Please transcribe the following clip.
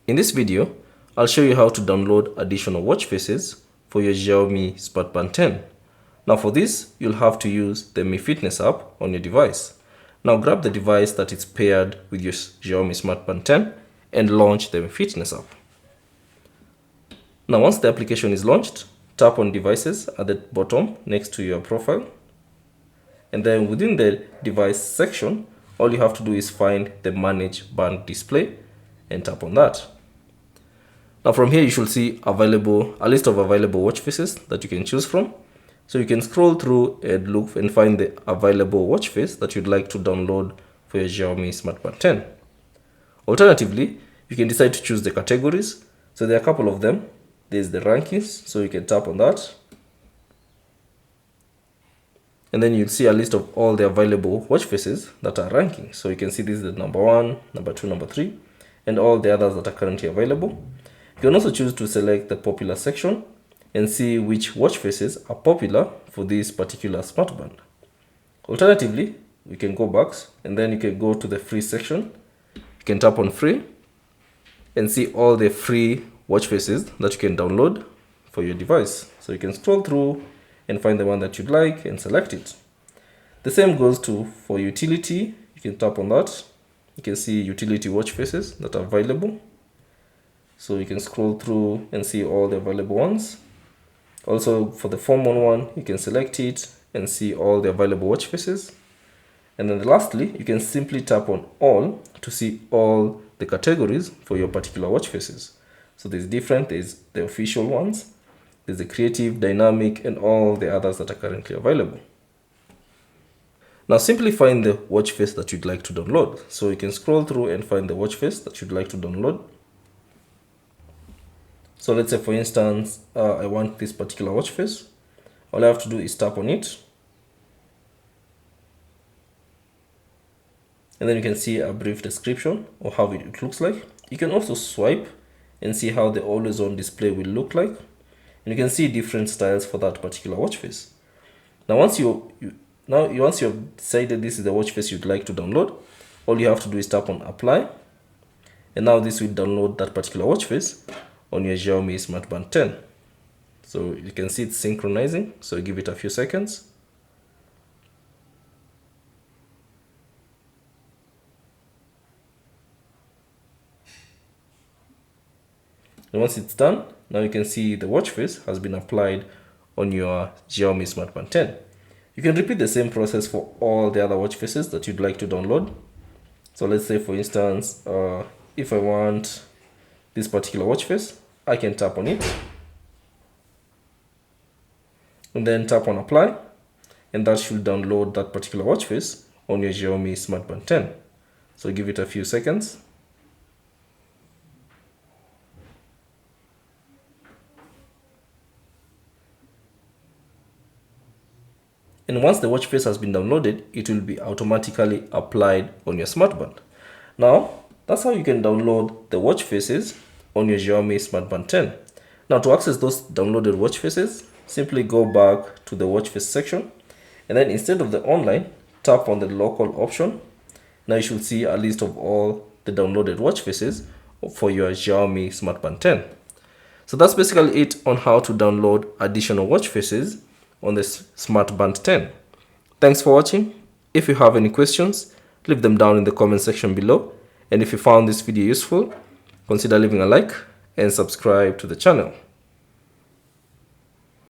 In this video, I'll show you how to download additional watch faces for your Xiaomi Smart Band 10. Now for this, you'll have to use the Mi Fitness app on your device. Now grab the device that is paired with your Xiaomi Smart Band 10 and launch the Mi Fitness app. Now once the application is launched, tap on Devices at the bottom next to your profile. And then within the device section, all you have to do is find the Manage Band Display and tap on that. Now from here you should see a list of available watch faces that you can choose from. So you can scroll through and look and find the available watch face that you'd like to download for your Xiaomi Smart Band 10. Alternatively, you can decide to choose the categories. So there are a couple of them. There's the rankings, so you can tap on that. And then you'll see a list of all the available watch faces that are ranking. So you can see this is the number 1, number 2, number 3, and all the others that are currently available. You can also choose to select the popular section and see which watch faces are popular for this particular smart band. Alternatively, we can go back and then you can go to the free section. You can tap on free and see all the free watch faces that you can download for your device. So you can scroll through and find the one that you'd like and select it. The same goes for utility. You can tap on that. You can see utility watch faces that are available. So you can scroll through and see all the available ones. Also for the formal one, you can select it and see all the available watch faces. And then lastly, you can simply tap on all to see all the categories for your particular watch faces. So there's the official ones, there's the creative, dynamic, and all the others that are currently available. Now simply find the watch face that you'd like to download. So you can scroll through and find the watch face that you'd like to download. So let's say for instance, I want this particular watch face. All I have to do is tap on it. And then you can see a brief description of how it looks like. You can also swipe and see how the always on display will look like. And you can see different styles for that particular watch face. Now once you've decided this is the watch face you'd like to download, all you have to do is tap on apply. And now this will download that particular watch face on your Xiaomi Smart Band 10. So you can see it's synchronizing, so give it a few seconds. And once it's done, now you can see the watch face has been applied on your Xiaomi Smart Band 10. You can repeat the same process for all the other watch faces that you'd like to download. So let's say for instance, if I want this particular watch face, I can tap on it and then tap on apply, and that should download that particular watch face on your Xiaomi Smart Band 10. So give it a few seconds. And once the watch face has been downloaded, it will be automatically applied on your smart band. Now, that's how you can download the watch faces on your Xiaomi Smart Band 10. Now, to access those downloaded watch faces, simply go back to the watch face section. And then instead of the online, tap on the local option. Now you should see a list of all the downloaded watch faces for your Xiaomi Smart Band 10. So that's basically it on how to download additional watch faces on the Smart Band 10. Thanks for watching. If you have any questions, leave them down in the comment section below. And if you found this video useful, consider leaving a like and subscribe to the channel.